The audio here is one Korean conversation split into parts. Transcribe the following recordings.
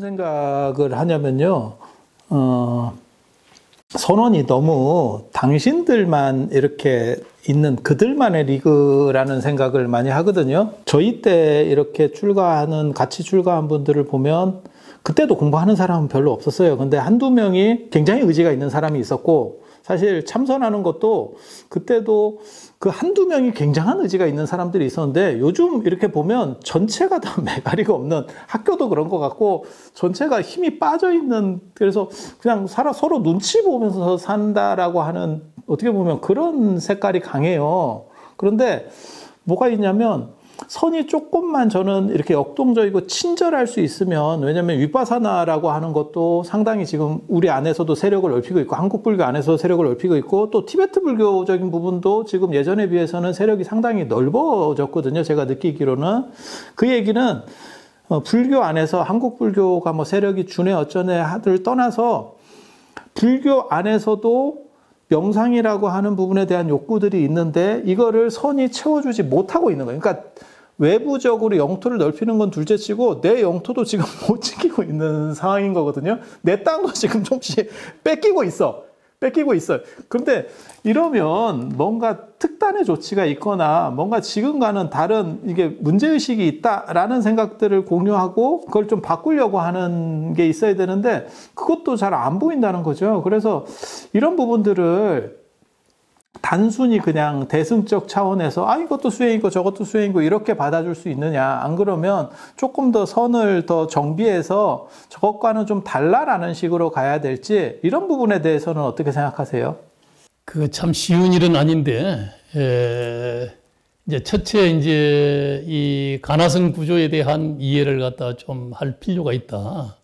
생각을 하냐면요. 선언이 너무 당신들만 이렇게 있는 그들만의 리그라는 생각을 많이 하거든요. 저희 때 이렇게 같이 출가한 분들을 보면 그때도 공부하는 사람은 별로 없었어요. 근데 한두 명이 굉장히 의지가 있는 사람이 있었고, 사실 참선하는 것도 그때도 그 한두 명이 굉장한 의지가 있는 사람들이 있었는데, 요즘 이렇게 보면 전체가 다 메가리가 없는, 학교도 그런 것 같고 전체가 힘이 빠져 있는, 그래서 그냥 서로 눈치 보면서 산다라고 하는, 어떻게 보면 그런 색깔이 강해요. 그런데 뭐가 있냐면, 선이 조금만 저는 이렇게 역동적이고 친절할 수 있으면, 왜냐면 위파사나라고 하는 것도 상당히 지금 우리 안에서도 세력을 넓히고 있고, 한국 불교 안에서 세력을 넓히고 있고, 또 티베트 불교적인 부분도 지금 예전에 비해서는 세력이 상당히 넓어졌거든요. 제가 느끼기로는. 그 얘기는 불교 안에서 한국 불교가 뭐 세력이 주네 어쩌네 를 떠나서, 불교 안에서도 명상이라고 하는 부분에 대한 욕구들이 있는데 이거를 선이 채워주지 못하고 있는 거예요. 그러니까 외부적으로 영토를 넓히는 건 둘째치고 내 영토도 지금 못 지키고 있는 상황인 거거든요. 내 땅도 지금 조금씩 뺏기고 있어요. 그런데 이러면 뭔가 특단의 조치가 있거나 뭔가 지금과는 다른 이게 문제의식이 있다라는 생각들을 공유하고 그걸 좀 바꾸려고 하는 게 있어야 되는데 그것도 잘 안 보인다는 거죠. 그래서 이런 부분들을 단순히 그냥 대승적 차원에서 이것도 수행이고 저것도 수행이고 이렇게 받아줄 수 있느냐. 안 그러면 조금 더 선을 더 정비해서 저것과는 좀 달라라는 식으로 가야 될지, 이런 부분에 대해서는 어떻게 생각하세요? 그거 참 쉬운 일은 아닌데, 이제 첫째 이제 이 가나성 구조에 대한 이해를 갖다 좀 할 필요가 있다.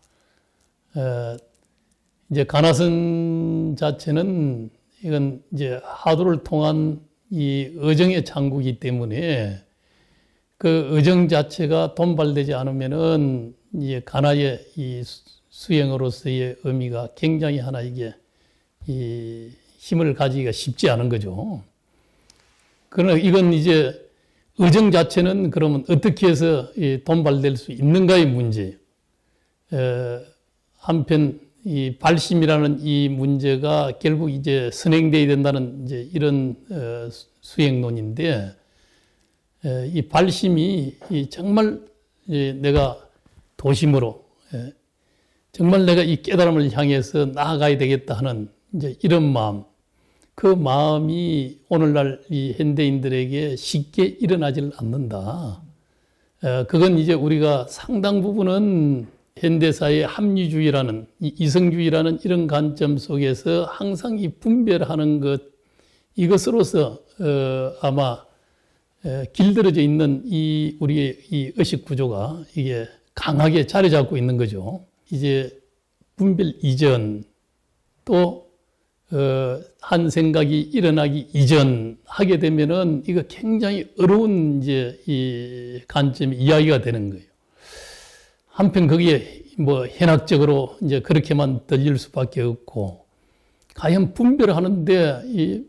이제 가나성 자체는 이건 이제 하도를 통한 이 의정의 창구이기 때문에 그 의정 자체가 돈발되지 않으면은 이제 가나의 이 수행으로서의 의미가 굉장히 하나 이게 이 힘을 가지기가 쉽지 않은 거죠. 그러나 이건 이제 의정 자체는 그러면 어떻게 해서 돈발될 수 있는가의 문제예요. 한편 이 발심이라는 이 문제가 결국 이제 선행돼야 된다는 이제 이런 수행론인데, 이 발심이 정말 내가 도심으로 정말 내가 이 깨달음을 향해서 나아가야 되겠다 하는 이제 이런 마음, 그 마음이 오늘날 이 현대인들에게 쉽게 일어나질 않는다. 그건 이제 우리가 상당 부분은 현대사의 합리주의라는, 이성주의라는 이런 관점 속에서 항상 이 분별하는 것, 이것으로서 아마 길들여져 있는 이 우리의 이 의식 구조가 이게 강하게 자리 잡고 있는 거죠. 이제 분별 이전, 또 한 생각이 일어나기 이전 하게 되면은 이거 굉장히 어려운 이제 이 관점이 이야기가 되는 거예요. 한편 거기에 뭐 현학적으로 이제 그렇게만 들릴 수밖에 없고, 과연 분별하는데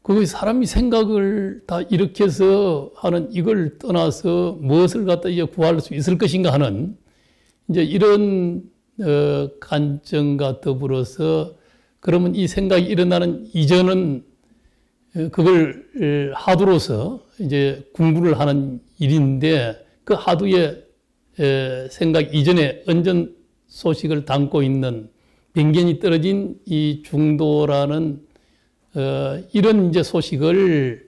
그 사람이 생각을 다 일으켜서 하는 이걸 떠나서 무엇을 갖다 이제 구할 수 있을 것인가 하는 이제 이런 관점과 더불어서, 그러면 이 생각이 일어나는 이전은 그걸 하두로서 이제 공부를 하는 일인데, 그 하두의 생각 이전에 언전 소식을 담고 있는 변견이 떨어진 이 중도라는 이런 이제 소식을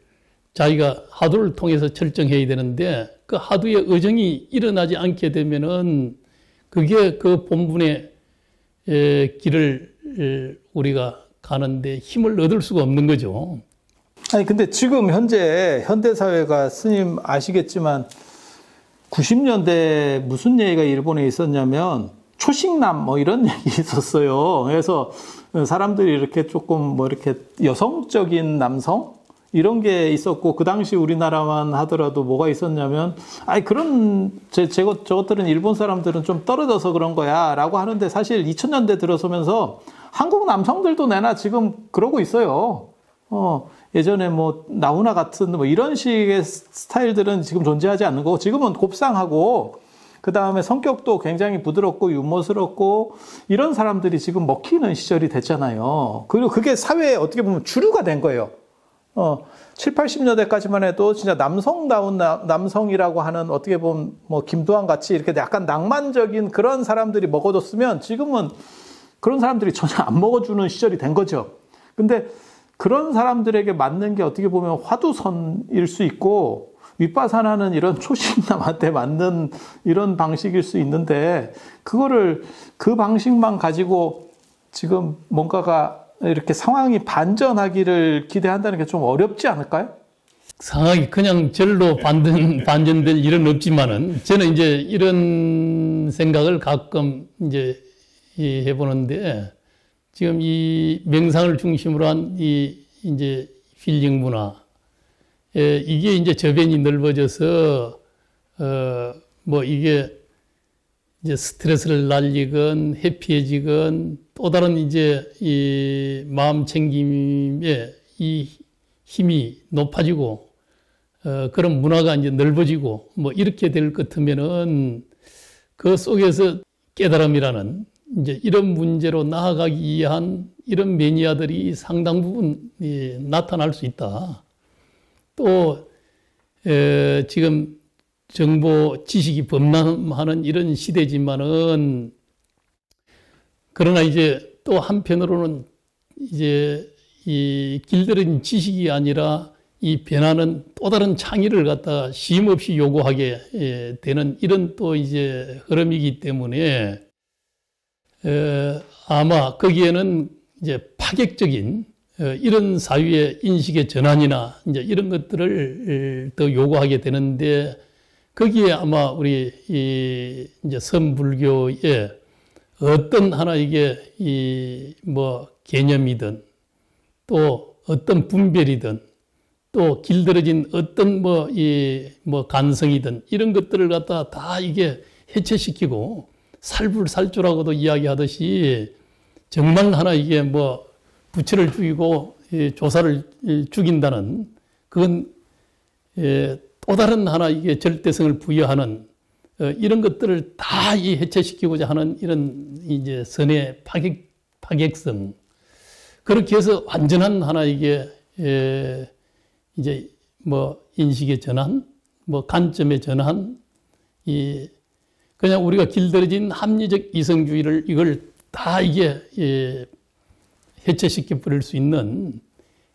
자기가 하두를 통해서 결정해야 되는데, 그 하두의 의정이 일어나지 않게 되면은 그게 그 본분의 길을 우리가 가는데 힘을 얻을 수가 없는 거죠. 아니 근데 지금 현재 현대사회가, 스님 아시겠지만 90년대 무슨 얘기가 일본에 있었냐면 초식남 뭐 이런 얘기 있었어요. 그래서 사람들이 이렇게 조금 뭐 이렇게 여성적인 남성 이런 게 있었고, 그 당시 우리나라만 하더라도 뭐가 있었냐면 그런 저것들은 일본 사람들은 좀 떨어져서 그런 거야 라고 하는데, 사실 2000년대 들어서면서 한국 남성들도 내나 지금 그러고 있어요. 예전에 뭐 나훈아 같은 뭐 이런 식의 스타일들은 지금 존재하지 않는 거고, 지금은 곱상하고, 그 다음에 성격도 굉장히 부드럽고 유머스럽고 이런 사람들이 지금 먹히는 시절이 됐잖아요. 그리고 그게 사회에 어떻게 보면 주류가 된 거예요. 7, 80년대까지만 해도 진짜 남성다운 남성이라고 하는 어떻게 보면 뭐 김두한 같이 이렇게 약간 낭만적인 그런 사람들이 먹어줬으면 지금은 그런 사람들이 전혀 안 먹어주는 시절이 된 거죠. 근데 그런 사람들에게 맞는 게 어떻게 보면 화두선일 수 있고 윗바산하는 이런 초신남한테 맞는 이런 방식일 수 있는데 그거를 그 방식만 가지고 지금 뭔가가 이렇게 상황이 반전하기를 기대한다는 게 좀 어렵지 않을까요? 상황이 그냥 절로 반전될 일은 없지만은 저는 이제 이런 생각을 가끔 이제 해보는데 지금 이 명상을 중심으로 한 이 이제 힐링 문화 이게 이제 저변이 넓어져서 뭐 이게 이제 스트레스를 날리건 해피해지건 또 다른 이제 이 마음 챙김에 이 힘이 높아지고 그런 문화가 이제 넓어지고 뭐 이렇게 될 것 같으면은 그 속에서 깨달음이라는 이제 이런 문제로 나아가기 위한 이런 매니아들이 상당 부분 나타날 수 있다. 또 지금 정보 지식이 범람하는 이런 시대지만은 그러나 이제 또 한편으로는 이제 이 길들인 지식이 아니라 이 변화는 또 다른 창의를 갖다 쉼없이 요구하게 되는 이런 또 이제 흐름이기 때문에 아마 거기에는 이제 파격적인 이런 사회의 인식의 전환이나 이제 이런 것들을 더 요구하게 되는데 거기에 아마 우리 이제 선불교의 어떤 하나 이게 이 뭐 개념이든 또 어떤 분별이든 또 길들여진 어떤 뭐 간성이든 이런 것들을 갖다 다 이게 해체시키고 살불살조라고도 이야기하듯이 정말 하나 이게 뭐 부처를 죽이고 조사를 죽인다는 그건 또 다른 하나 이게 절대성을 부여하는 이런 것들을 다 이 해체시키고자 하는 이런 이제 선의 파격성 그렇게 해서 완전한 하나 이게 이제 뭐 인식의 전환, 뭐 관점의 전환, 그냥 우리가 길들여진 합리적 이성주의를 이걸 다 이게 해체시켜 버릴 수 있는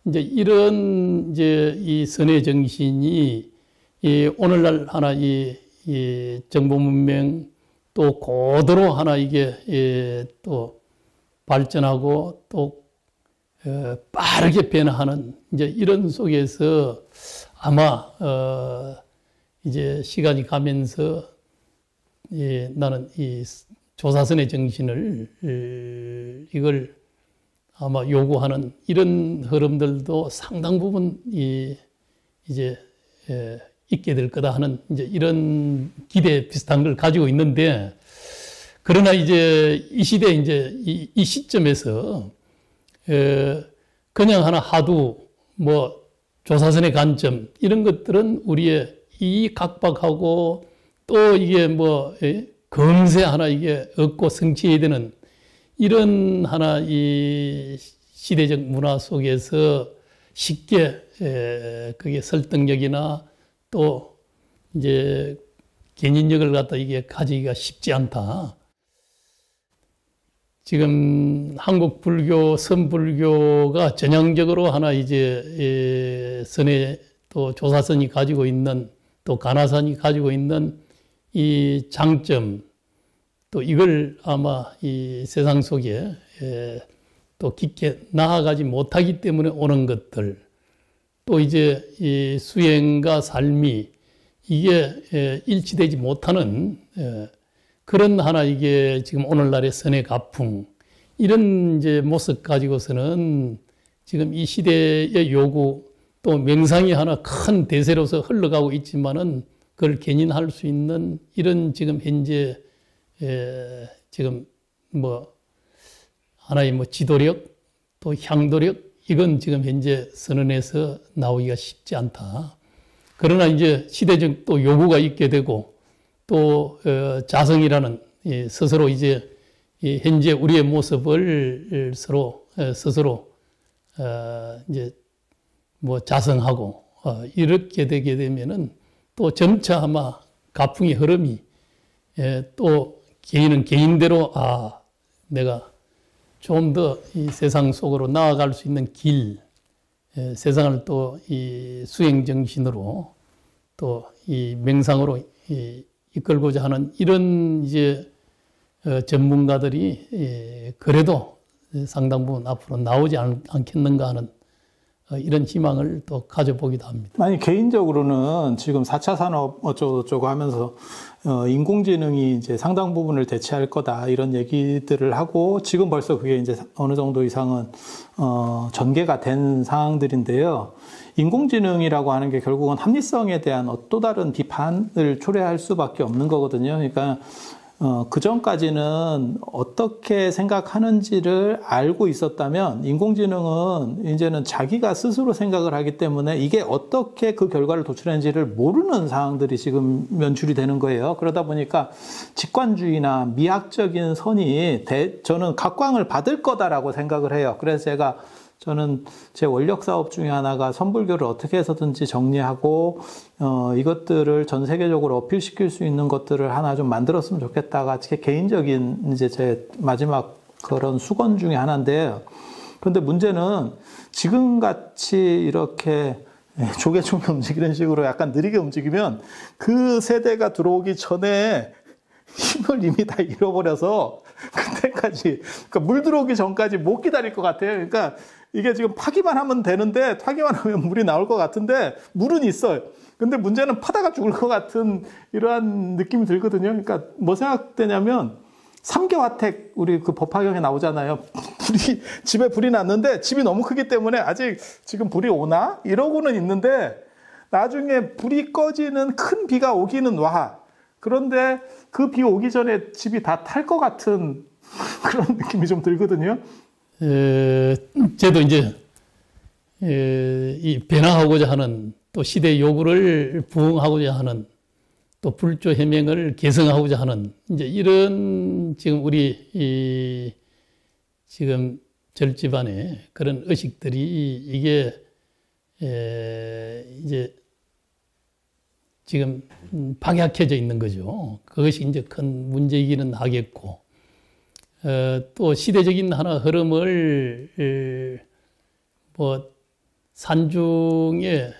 이제 이런 이제 이 선의 정신이 오늘날 하나 이 정보 문명 또 고도로 하나 이게 또 발전하고 또 빠르게 변화하는 이제 이런 속에서 아마 이제 시간이 가면서 나는 이 조사선의 정신을 이걸 아마 요구하는 이런 흐름들도 상당 부분 이제 있게 될 거다 하는 이제 이런 기대 비슷한 걸 가지고 있는데 그러나 이제 이 시대 이제 이 시점에서 그냥 하나 하도 뭐 조사선의 관점 이런 것들은 우리의 이 각박하고 또 이게 뭐 검세 하나 이게 얻고 성취해야 되는 이런 하나 이 시대적 문화 속에서 쉽게 그게 설득력이나 또 이제 견인력을 갖다 이게 가지기가 쉽지 않다. 지금 한국 불교, 선불교가 전향적으로 하나 이제 선의 또 조사선이 가지고 있는 또 가나산이 가지고 있는 이 장점 또 이걸 아마 이 세상 속에 또 깊게 나아가지 못하기 때문에 오는 것들 또 이제 이 수행과 삶이 이게 일치되지 못하는 그런 하나 이게 지금 오늘날의 선의 가풍 이런 이제 모습 가지고서는 지금 이 시대의 요구 또 명상이 하나 큰 대세로서 흘러가고 있지만은 그걸 견인할 수 있는 이런 지금 현재 지금 뭐 하나의 뭐 지도력 또 향도력 이건 지금 현재 선언에서 나오기가 쉽지 않다. 그러나 이제 시대적 또 요구가 있게 되고 또 자성이라는 스스로 이제 현재 우리의 모습을 스스로 이제 뭐 자성하고 이렇게 되게 되면은 또 점차 아마 가풍의 흐름이 또 개인은 개인대로 내가 좀 더 이 세상 속으로 나아갈 수 있는 길, 세상을 또 이 수행 정신으로 또 이 명상으로 이끌고자 하는 이런 이제 전문가들이 그래도 상당 부분 앞으로 나오지 않겠는가 하는 이런 희망을 또 가져보기도 합니다. 아니, 개인적으로는 지금 4차 산업 어쩌고저쩌고 하면서 인공지능이 이제 상당 부분을 대체할 거다 이런 얘기들을 하고 지금 벌써 그게 이제 어느 정도 이상은 전개가 된 상황들인데요. 인공지능이라고 하는 게 결국은 합리성에 대한 또 다른 비판을 초래할 수밖에 없는 거거든요. 그러니까 그 전까지는 어떻게 생각하는지를 알고 있었다면 인공지능은 이제는 자기가 스스로 생각을 하기 때문에 이게 어떻게 그 결과를 도출하는지를 모르는 상황들이 지금 연출이 되는 거예요. 그러다 보니까 직관주의나 미학적인 선이 저는 각광을 받을 거다라고 생각을 해요. 그래서 저는 제 원력 사업 중에 하나가 선불교를 어떻게 해서든지 정리하고 이것들을 전 세계적으로 어필시킬 수 있는 것들을 하나 좀 만들었으면 좋겠다가 제 개인적인 이제 제 마지막 그런 수건 중에 하나인데, 그런데 문제는 지금같이 이렇게 조개총이 움직이는 식으로 약간 느리게 움직이면 그 세대가 들어오기 전에 힘을 이미 다 잃어버려서 그때까지, 그러니까 물 들어오기 전까지 못 기다릴 것 같아요. 그러니까 이게 지금 파기만 하면 되는데, 타기만 하면 물이 나올 것 같은데, 물은 있어요. 근데 문제는 파다가 죽을 것 같은 이러한 느낌이 들거든요. 그러니까 뭐 생각되냐면, 3개 화택, 우리 그 법화경에 나오잖아요. 집에 불이 났는데, 집이 너무 크기 때문에 아직 지금 불이 오나? 이러고는 있는데, 나중에 불이 꺼지는 큰 비가 오기는 와. 그런데 그 비 오기 전에 집이 다 탈 것 같은 그런 느낌이 좀 들거든요. 저도 이제 이 변화하고자 하는 또 시대 요구를 부응하고자 하는 또 불조 해명을 개성하고자 하는 이제 이런 지금 우리 지금 절집안의 그런 의식들이 이게 이제 지금 박약해져 있는 거죠. 그것이 이제 큰 문제이기는 하겠고, 또 시대적인 하나 흐름을 뭐 산중에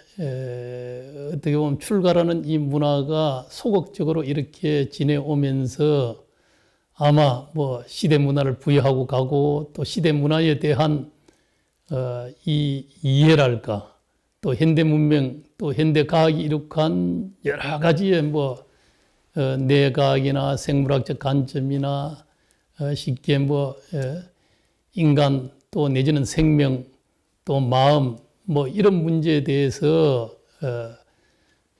어떻게 보면 출가라는 이 문화가 소극적으로 이렇게 지내오면서 아마 뭐 시대 문화를 부여하고 가고 또 시대 문화에 대한 이 이해랄까, 또 현대 문명, 또 현대 과학이 이룩한 여러 가지의 뭐 뇌과학이나 생물학적 관점이나 쉽게 뭐 인간 또 내지는 생명 또 마음 뭐 이런 문제에 대해서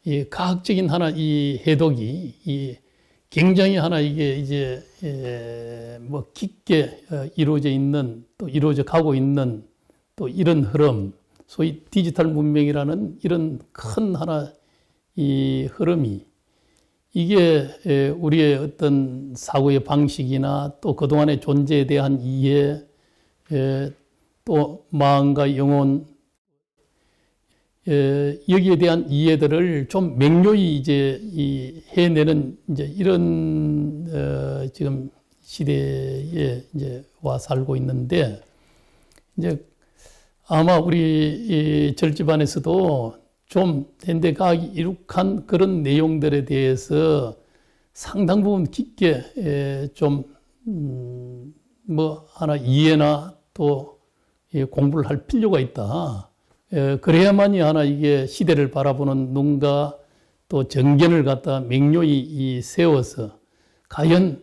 이 과학적인 하나 이 해독이 이 굉장히 하나 이게 이제 뭐 깊게 이루어져 있는 또 이루어져 가고 있는 또 이런 흐름, 소위 디지털 문명이라는 이런 큰 하나 이 흐름이 이게 우리의 어떤 사고의 방식이나 또 그동안의 존재에 대한 이해, 또 마음과 영혼, 여기에 대한 이해들을 좀 명료히 이제 해내는 이제 이런 지금 시대에 이제 와 살고 있는데, 이제 아마 우리 절집안에서도 좀 현대과학이 이룩한 그런 내용들에 대해서 상당 부분 깊게 좀 뭐 하나 이해나 또 공부를 할 필요가 있다. 그래야만이 하나 이게 시대를 바라보는 눈과 또 정견을 갖다 명료히 세워서 과연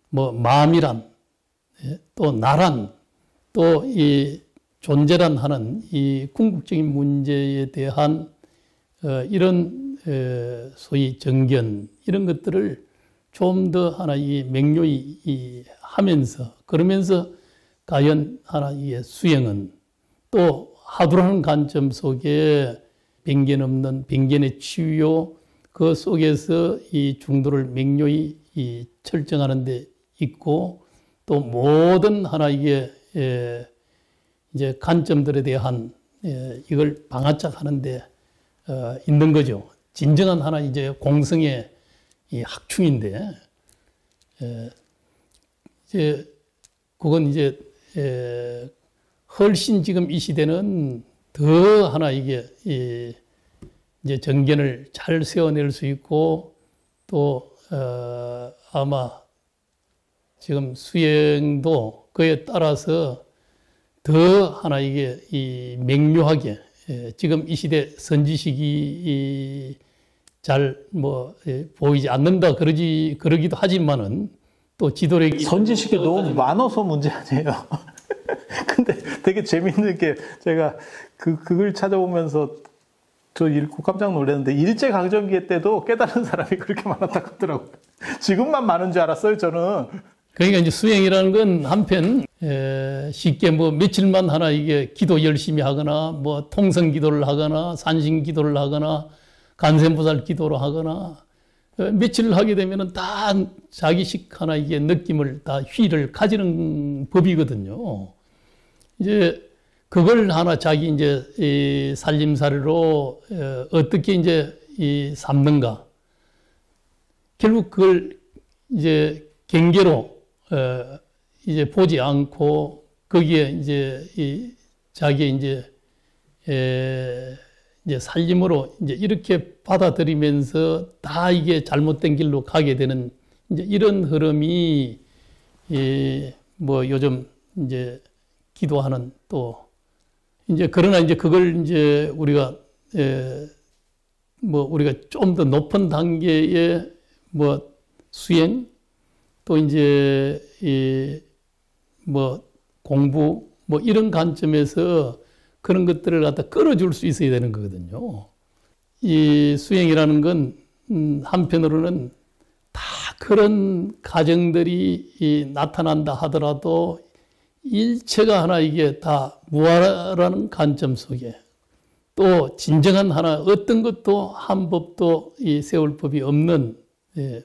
뭐 마음이란 또 나란 또 이 존재란 하는 이 궁극적인 문제에 대한 이런 소위 정견 이런 것들을 좀 더 하나 이 명료히 하면서 그러면서 과연 하나 이 수행은 또 하두라는 관점 속에 편견 없는 편견의 치유 그 속에서 이 중도를 명료히 이 철정하는 데 있고 또 모든 하나 이게 이제 관점들에 대한 이걸 방아착하는 데 있는 거죠. 진정한 하나 이제 공성의 이 학충인데 이제 그건 이제 훨씬 지금 이 시대는 더 하나 이게 이제 정견을 잘 세워낼 수 있고 또 아마 지금 수행도 그에 따라서 더 하나 이게 이 명료하게 지금 이 시대 선지식이 잘 뭐 보이지 않는다 그러기도 하지만은 또 지도력이 선지식이 너무 많아서 문제 아니에요. 근데 되게 재밌는 게 제가 그걸 찾아보면서 저 읽고 깜짝 놀랐는데 일제강점기 때도 깨달은 사람이 그렇게 많았다고 하더라고요. 지금만 많은 줄 알았어요, 저는. 그러니까 이제 수행이라는 건 한편 쉽게 뭐 며칠만 하나 이게 기도 열심히 하거나 뭐 통성 기도를 하거나 산신 기도를 하거나 간센보살 기도를 하거나 며칠 하게 되면은 다 자기식 하나 이게 느낌을 다 휘를 가지는 법이거든요. 이제 그걸 하나 자기 이제 이 살림살이로 어떻게 이제 이 삼는가. 결국 그걸 이제 경계로 이제 보지 않고 거기에 이제 이 자기의 이제 살림으로 이제 이렇게 받아들이면서 다 이게 잘못된 길로 가게 되는 이제 이런 흐름이 뭐 요즘 이제 기도하는 또 이제 그러나 이제 그걸 이제 우리가 뭐 우리가 좀 더 높은 단계의 뭐 수행 또 이제 뭐 공부 뭐 이런 관점에서 그런 것들을 갖다 끌어줄 수 있어야 되는 거거든요. 이 수행이라는 건 한편으로는 다 그런 가정들이 나타난다 하더라도 일체가 하나 이게 다 무아라는 관점 속에 또 진정한 하나 어떤 것도 한 법도 세울 법이 없는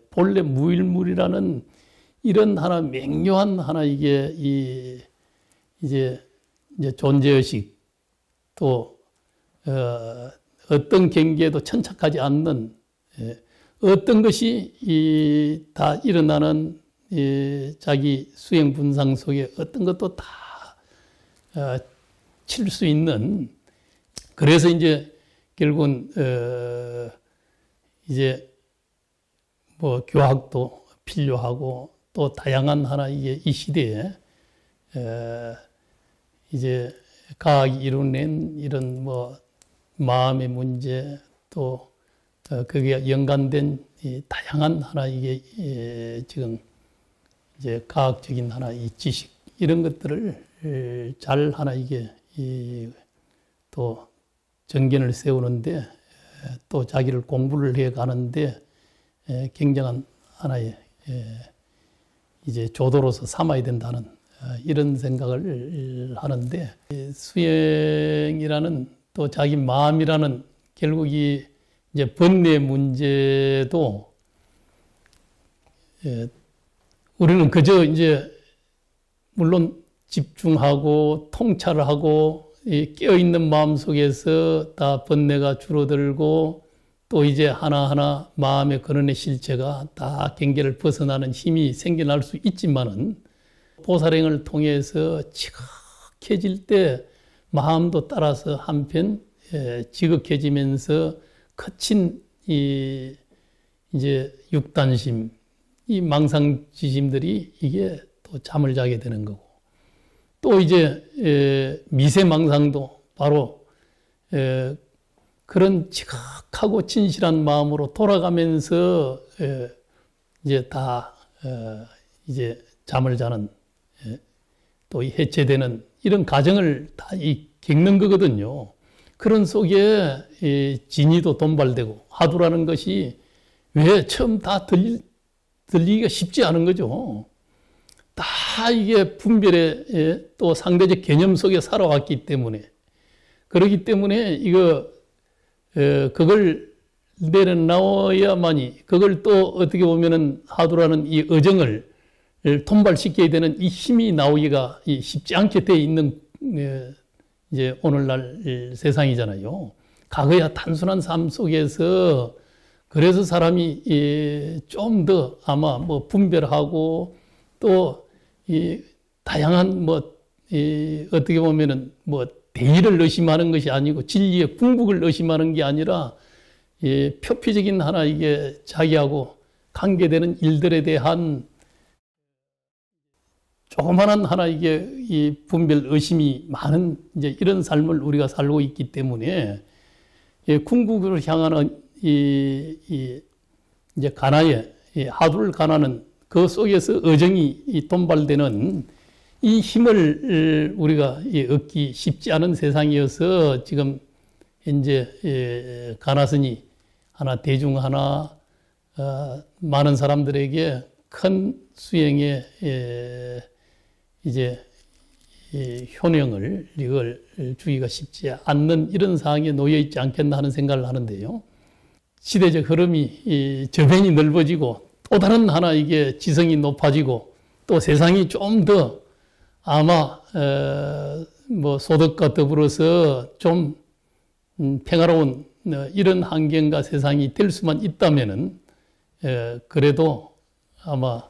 본래 무일물이라는 이런 하나 맹료한 하나 이게 이제 존재의식 또 어떤 경계에도 천착하지 않는 어떤 것이 다 일어나는 자기 수행 분상 속에 어떤 것도 다 칠 수 있는 그래서 이제 결국은 이제 뭐 교학도 필요하고 또 다양한 하나 이게 이 시대에 이제 과학이 이뤄낸 이런 뭐 마음의 문제 또 거기에 연관된 이 다양한 하나 이게 지금 이제 과학적인 하나 이 지식 이런 것들을 잘 하나 이게 또 정견을 세우는데 또 자기를 공부를 해 가는데 굉장한 하나의 이제 조도로서 삼아야 된다는 이런 생각을 하는데 수행이라는 또 자기 마음이라는 결국 이 이제 번뇌 문제도 우리는 그저 이제 물론 집중하고 통찰을 하고 깨어있는 마음 속에서 다 번뇌가 줄어들고 또 이제 하나하나 마음의 근원의 실체가 다 경계를 벗어나는 힘이 생겨날 수 있지만은 보살행을 통해서 지극해질 때 마음도 따라서 한편 지극해지면서 거친 이제 육단심, 이 망상지심들이 이게 또 잠을 자게 되는 거고 또 이제 미세망상도 바로 그런 지극하고 진실한 마음으로 돌아가면서 이제 다 이제 잠을 자는 또 해체되는 이런 과정을 다 겪는 거거든요. 그런 속에 진의도 돈발되고 화두라는 것이 왜 처음 다 들리기가 쉽지 않은 거죠. 다 이게 분별의 또 상대적 개념 속에 살아왔기 때문에 그렇기 때문에 이거 그걸 내려나와야만이 그걸 또 어떻게 보면은 하두라는 이 의정을 통발시켜야 되는 이 힘이 나오기가 쉽지 않게 돼 있는 이제 오늘날 세상이잖아요. 과거야 단순한 삶 속에서 그래서 사람이 좀 더 아마 뭐 분별하고 또 이 다양한 뭐 어떻게 보면은 뭐 대의를 의심하는 것이 아니고 진리의 궁극을 의심하는 게 아니라 표피적인 하나 이게 자기하고 관계되는 일들에 대한 조그마한 하나 이게 이 분별 의심이 많은 이제 이런 삶을 우리가 살고 있기 때문에 궁극을 향하는 이제 가나에 하두를 가나는 그 속에서 의정이 돈발되는 이 힘을 우리가 얻기 쉽지 않은 세상이어서 지금 현재 가나선이 하나 대중 하나 많은 사람들에게 큰 수행의 이제 효능을 이걸 주기가 쉽지 않는 이런 상황에 놓여 있지 않겠나 하는 생각을 하는데요. 시대적 흐름이 저변이 넓어지고 또 다른 하나 이게 지성이 높아지고 또 세상이 좀 더 아마 뭐 소득과 더불어서 좀 평화로운 이런 환경과 세상이 될 수만 있다면은 그래도 아마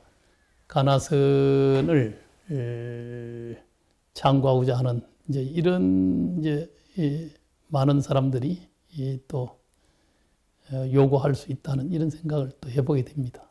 가나선을 창구하고자 하는 이제 이런 이제 많은 사람들이 또 요구할 수 있다는 이런 생각을 또 해보게 됩니다.